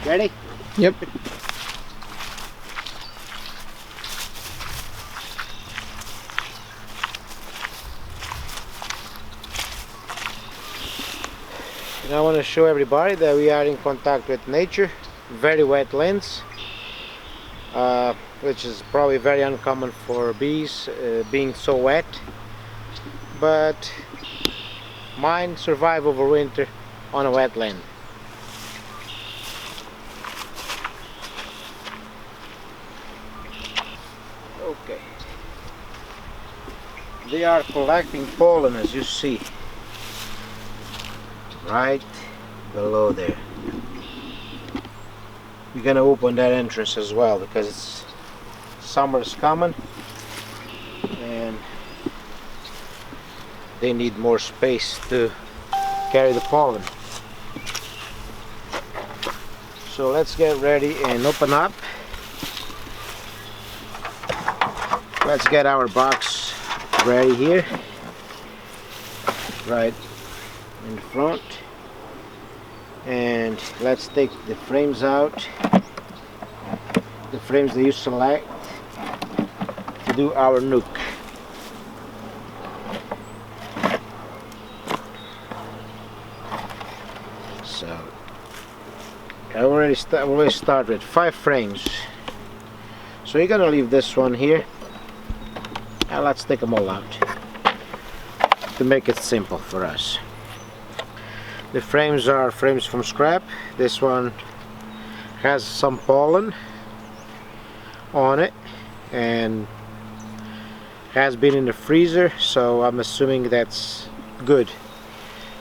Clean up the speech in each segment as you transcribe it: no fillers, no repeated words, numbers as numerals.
Ready? Yep. And I want to show everybody that we are in contact with nature. Very wet lands, which is probably very uncommon for bees, being so wet. But mine survive over winter on a wet land. Okay. They are collecting pollen, as you see, right below there. We're gonna open that entrance as well because summer's coming and they need more space to carry the pollen. So let's get ready and open up. Let's get our box ready here, right in the front, and let's take the frames out, the frames that you select to do our nuc. So I already start with 5 frames, so you're gonna leave this one here. Now let's take them all out to make it simple for us. The frames are frames from scrap. This one has some pollen on it and has been in the freezer, so I'm assuming that's good.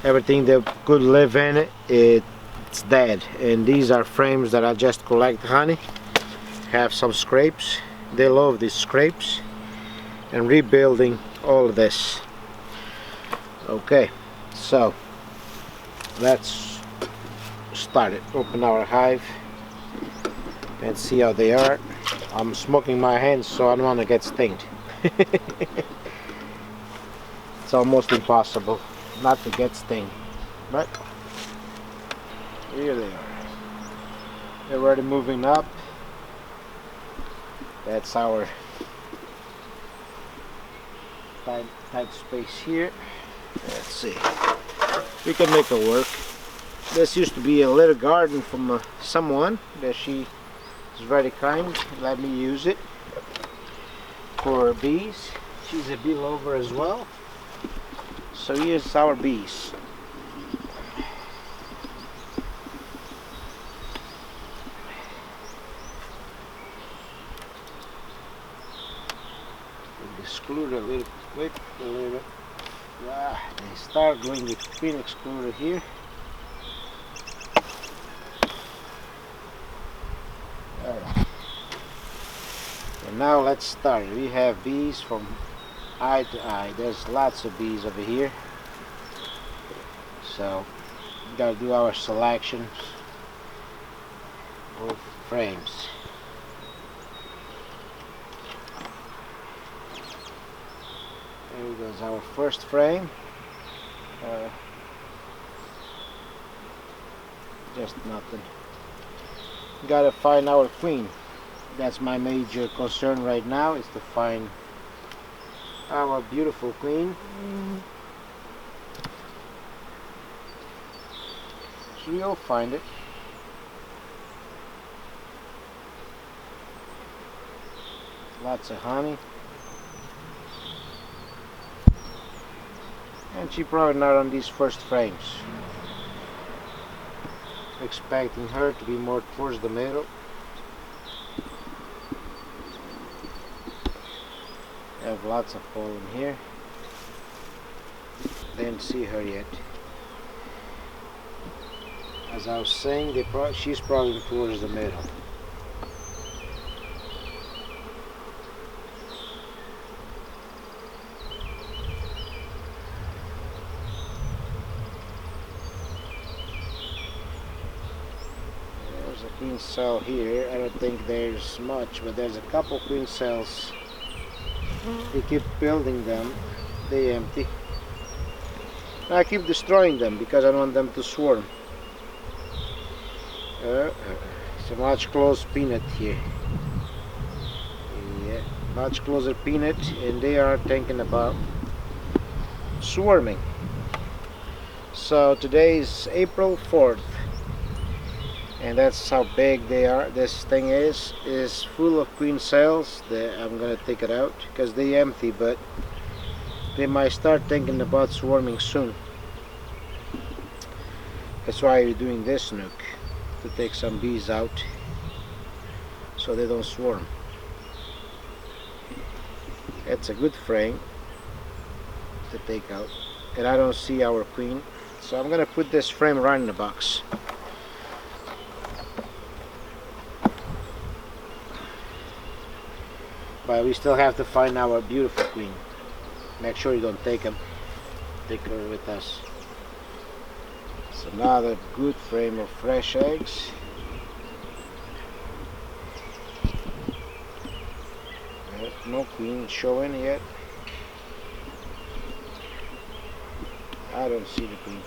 Everything that could live in it, it's dead. And these are frames that I just collect honey. Have some scrapes. They love these scrapes. And rebuilding all of this. Okay, so let's start it. Open our hive and see how they are. I'm smoking my hands, so I don't want to get stinged. It's almost impossible not to get stinged, but here they are. They're already moving up. That's our tight space here. Let's see, we can make it work. This used to be a little garden from someone that she is very kind, let me use it for bees. She's a bee lover as well, so here's our bees. Exclude a little quick, a little. They start doing the queen excluder here. And now let's start. We have bees from eye to eye. There's lots of bees over here, so we gotta do our selections of frames. Here goes our first frame. Just nothing. Gotta find our queen. That's my major concern right now, is to find our beautiful queen. So we'll find it. Lots of honey. And she probably not on these first frames. Expecting her to be more towards the middle. I have lots of pollen here. Didn't see her yet. As I was saying, she's probably towards the middle. Queen cell here. I don't think there's much, but there's a couple queen cells. They keep building them, they empty. I keep destroying them because I don't want them to swarm. It's a much closer peanut here. Yeah, much closer peanut, and they are thinking about swarming. So today is April 4th, and that's how big they are. This thing is full of queen cells. I'm gonna take it out because they empty, but they might start thinking about swarming soon. That's why we're doing this nuke, to take some bees out so they don't swarm. It's a good frame to take out, and I don't see our queen, so I'm gonna put this frame right in the box. But we still have to find our beautiful queen. Make sure you don't take her with us. It's another good frame of fresh eggs. No queen showing yet. I don't see the queen.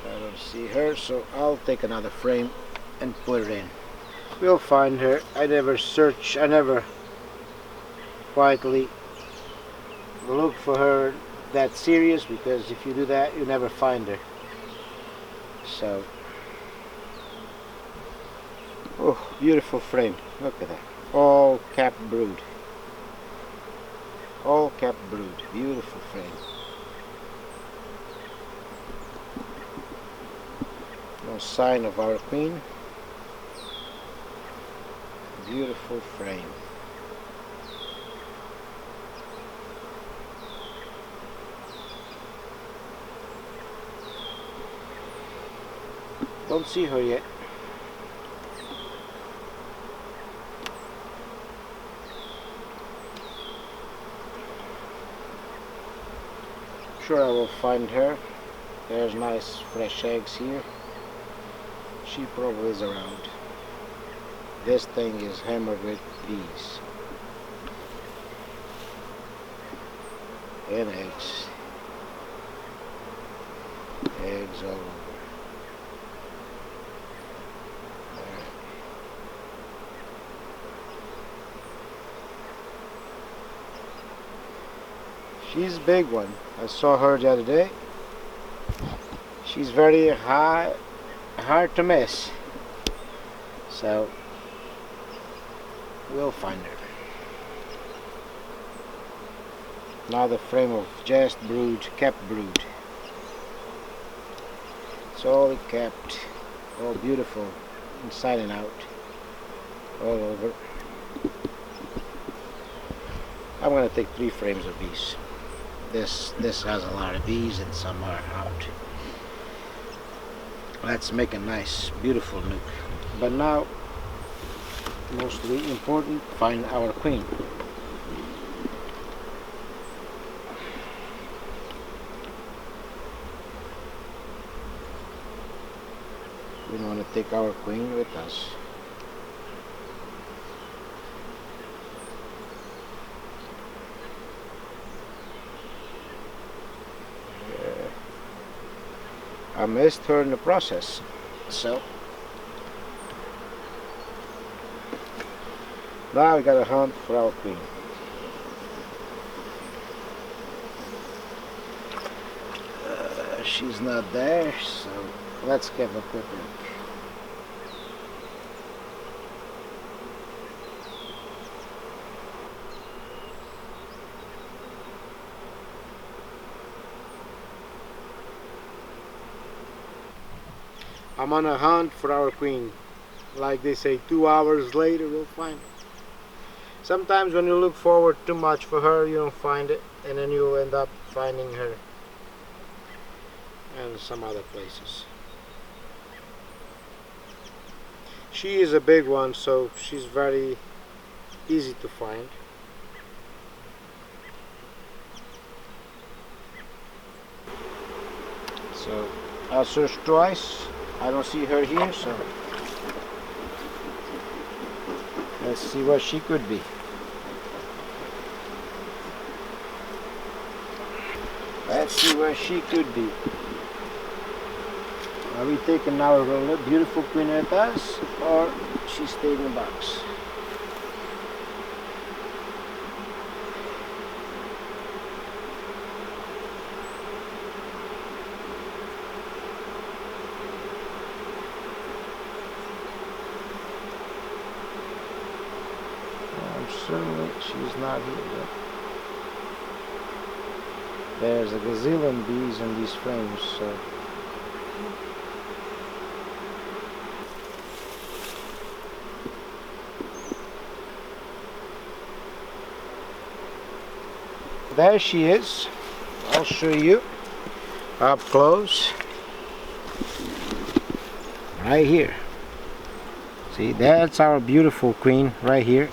I don't see her, so I'll take another frame and put it in. We'll find her. I never quietly look for her that serious, because if you do that, you never find her. So, oh, beautiful frame. Look at that. All capped brood. All capped brood. Beautiful frame. No sign of our queen. Beautiful frame. Don't see her yet. Sure, I will find her. There's nice fresh eggs here. She probably is around. This thing is hammered with bees and eggs. Eggs all over. There. She's a big one. I saw her the other day. She's very hard to miss. So we'll find her. Another frame of just brood, capped brood. It's all capped, all beautiful, inside and out, all over. I'm gonna take 3 frames of bees. This has a lot of bees and some are out. Let's make a nice, beautiful nuke. But now, mostly important, find our queen. We don't want to take our queen with us. I missed her in the process, so now we gotta hunt for our queen. She's not there, so let's give a quick look. I'm on a hunt for our queen. Like they say, 2 hours later we'll find her. Sometimes when you look forward too much for her, you don't find it, and then you'll end up finding her in some other places. She is a big one, so she's very easy to find. So I'll search twice. I don't see her here, so let's see what she could be. Let's see where she could be. Are we taking our beautiful queen with us, or she stayed in the box? Certainly she's not here yet. There's a gazillion bees in these frames, so there she is. I'll show you up close. Right here. See, that's our beautiful queen right here.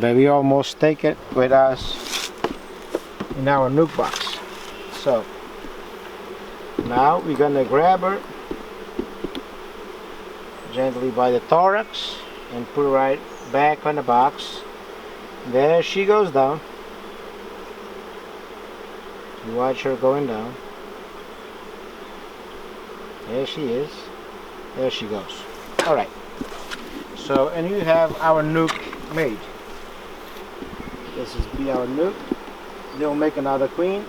But we almost take it with us in our nuke box. So now we're gonna grab her gently by the thorax and put her right back on the box. There she goes down. You watch her going down. There she is. There she goes. Alright. So, and you have our nuke made. This is be our nuke. They'll make another queen.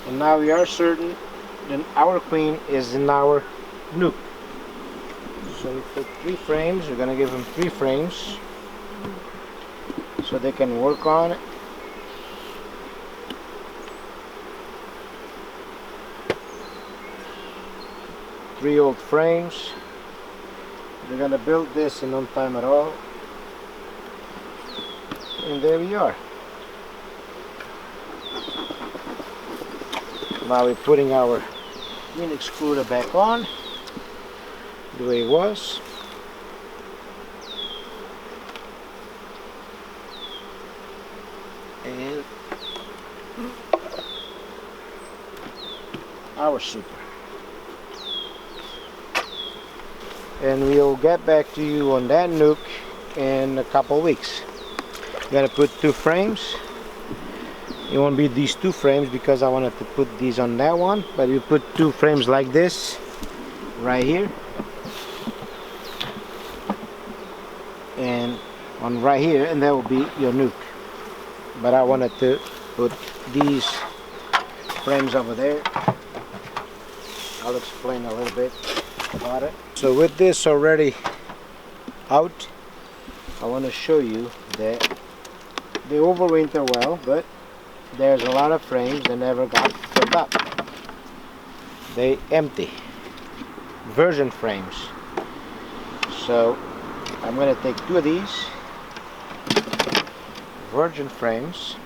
And now we are certain that our queen is in our nuke. So we put 3 frames. We're going to give them 3 frames so they can work on it. Three old frames. We're going to build this in no time at all. And there we are. Now we're putting our queen excluder back on the way it was. And our super. And we'll get back to you on that nuke in a couple weeks. Gotta put 2 frames. It won't be these 2 frames because I wanted to put these on that one, but you put 2 frames like this right here and on right here, and that will be your nuke. But I wanted to put these frames over there. I'll explain a little bit about it. So with this already out, I want to show you that they overwinter well, but there's a lot of frames that never got filled up. They empty. Virgin frames. So I'm going to take 2 of these virgin frames,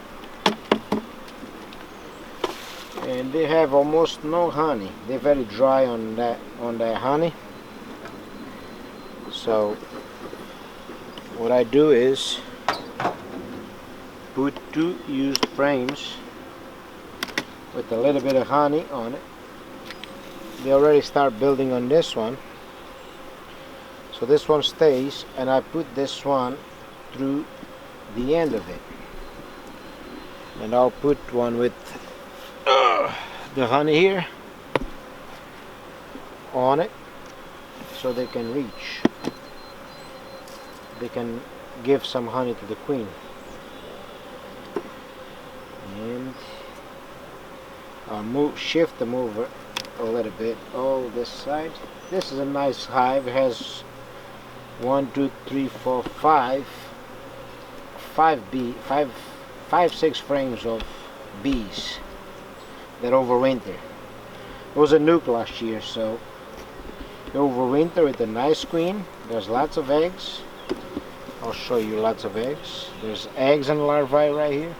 and they have almost no honey. They're very dry on that honey. So what I do is put 2 used frames with a little bit of honey on it. They already start building on this one, so this one stays, and I put this one through the end of it, and I'll put one with the honey here on it so they can reach. They can give some honey to the queen. And I'll shift them over a little bit. Oh, this side. This is a nice hive. It has 1, 2, 3, 4, 5 6 frames of bees that overwinter. It was a nuke last year, so they overwinter with a nice queen. There's lots of eggs. I'll show you lots of eggs. There's eggs and larvae right here.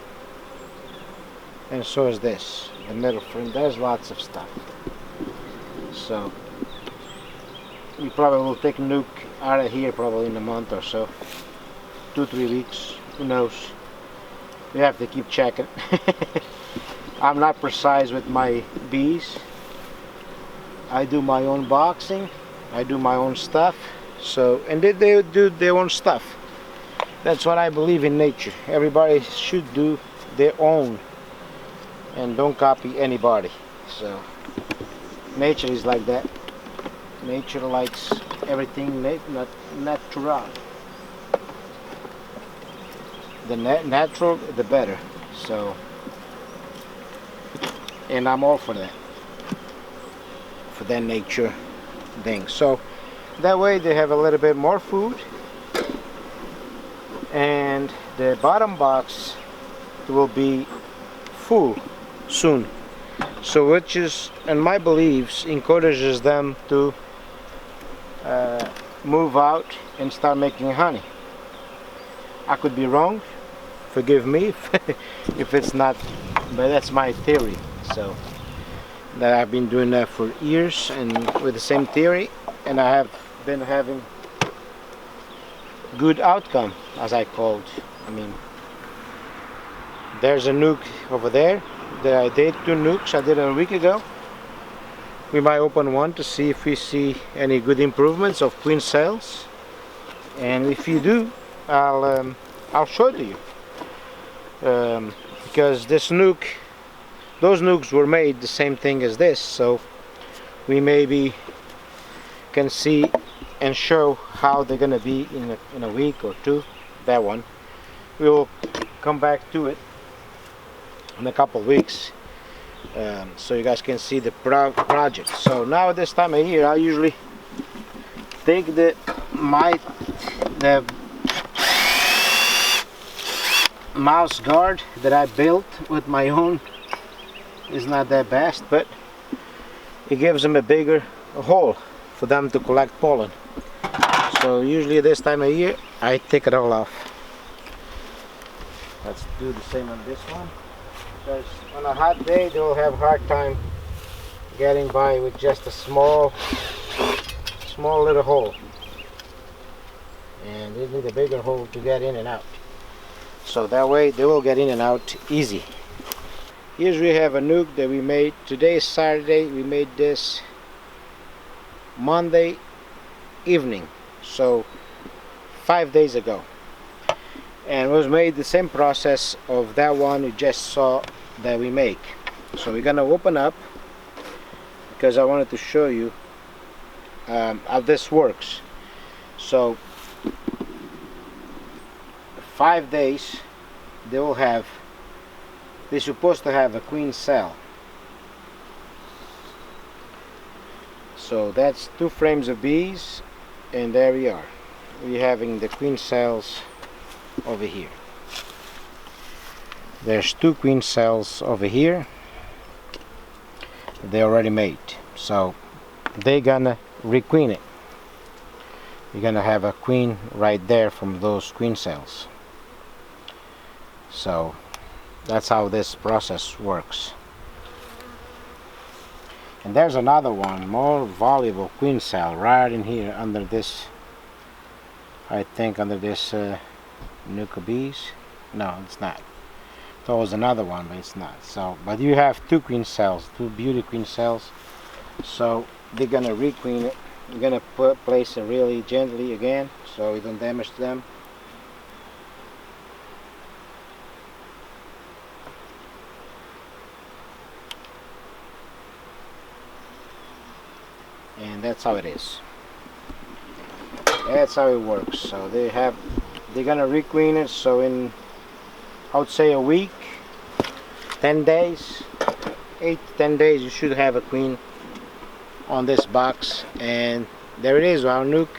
And so is this, the middle frame. There's lots of stuff. So we probably will take nuke out of here probably in a month or so. 2-3 weeks, who knows. We have to keep checking. I'm not precise with my bees. I do my own boxing. I do my own stuff. So, and they do their own stuff. That's what I believe in nature. Everybody should do their own and don't copy anybody. So nature is like that. Nature likes everything natural. The natural, the better. So, and I'm all for that. For that nature thing. So that way they have a little bit more food, and the bottom box will be full soon. So which is, in my beliefs, encourages them to move out and start making honey. I could be wrong, forgive me if it's not, but that's my theory. So that I've been doing that for years and with the same theory, and I have been having good outcome, as I called. I mean, there's a nuke over there that I did 2 nukes. I did it a week ago. We might open one to see if we see any good improvements of queen cells, and if you do, I'll show it to you, because this nuke, those nukes were made the same thing as this, so we maybe can see and show how they're gonna be in a week or two. That one we will come back to it in a couple of weeks, so you guys can see the project. So now this time of year I usually take the mouse guard that I built with my own. Is not that best, but it gives them a bigger hole for them to collect pollen. So usually this time of year I take it all off. Let's do the same on this one, because on a hot day they will have a hard time getting by with just a small little hole, and they need a bigger hole to get in and out, so that way they will get in and out easy. Here we have a nuke that we made. Today is Saturday. We made this Monday evening, so 5 days ago, and it was made the same process of that one you just saw that we make. So we're gonna open up, because I wanted to show you how this works. So 5 days they will have, they're supposed to have a queen cell. So that's 2 frames of bees, and there we are. We're having the queen cells over here. There's 2 queen cells over here. They already made. So they're gonna requeen it. You're gonna have a queen right there from those queen cells. So that's how this process works. And there's another one, more valuable queen cell right in here under this, I think under this nuke bees. No, it's not. There was another one, but it's not. So, but you have 2 queen cells, 2 beauty queen cells. So they're gonna requeen it. You're gonna place it really gently again, so you don't damage them. And that's how it is. That's how it works. So they're gonna requeen it. So in, I would say, a week, 10 days, 8 to 10 days, you should have a queen on this box. And there it is, our nuke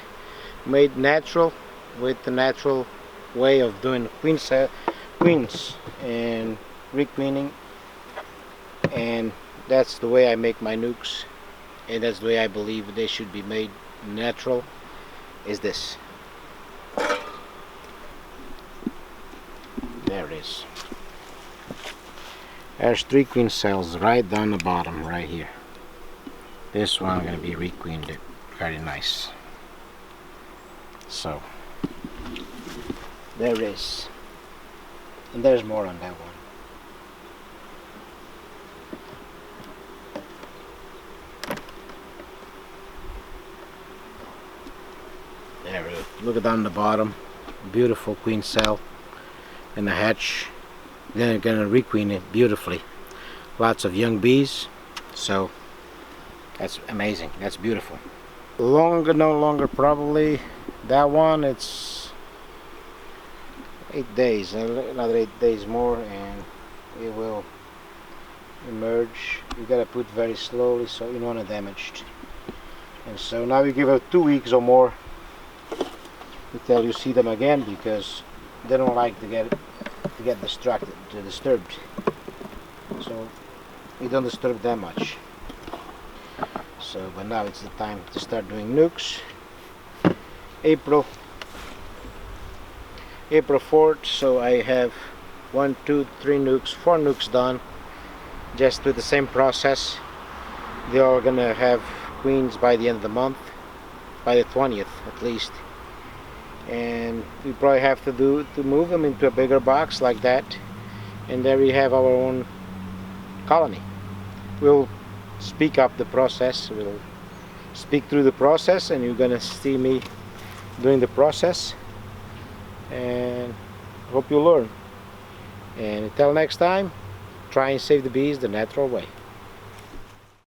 made natural, with the natural way of doing queens and requeening. And that's the way I make my nukes. And that's the way I believe they should be made natural, is this. There it is. There's 3 queen cells right down the bottom, right here. This one going to be requeened, very nice. So there is, and there's more on that one. There it is. Look at down the bottom, beautiful queen cell and the hatch. Then they're gonna requeen it beautifully. lots of young bees. So that's amazing, that's beautiful. Longer, no longer probably. That one, it's 8 days, another 8 days more, and it will emerge. You gotta put very slowly so you don't want to damage it. And so now we give it 2 weeks or more until you see them again, because they don't like to get disturbed. So we don't disturb them much. So, but now it's the time to start doing nucs. April 4th. So I have 1, 2, 3 nucs, 4 nucs done, just with the same process. They are gonna have queens by the end of the month, by the 20th at least. And we probably have to move them into a bigger box like that, and there we have our own colony. We'll speak up the process, we'll speak through the process, and you're gonna see me doing the process, and hope you learn. And until next time, try and save the bees the natural way.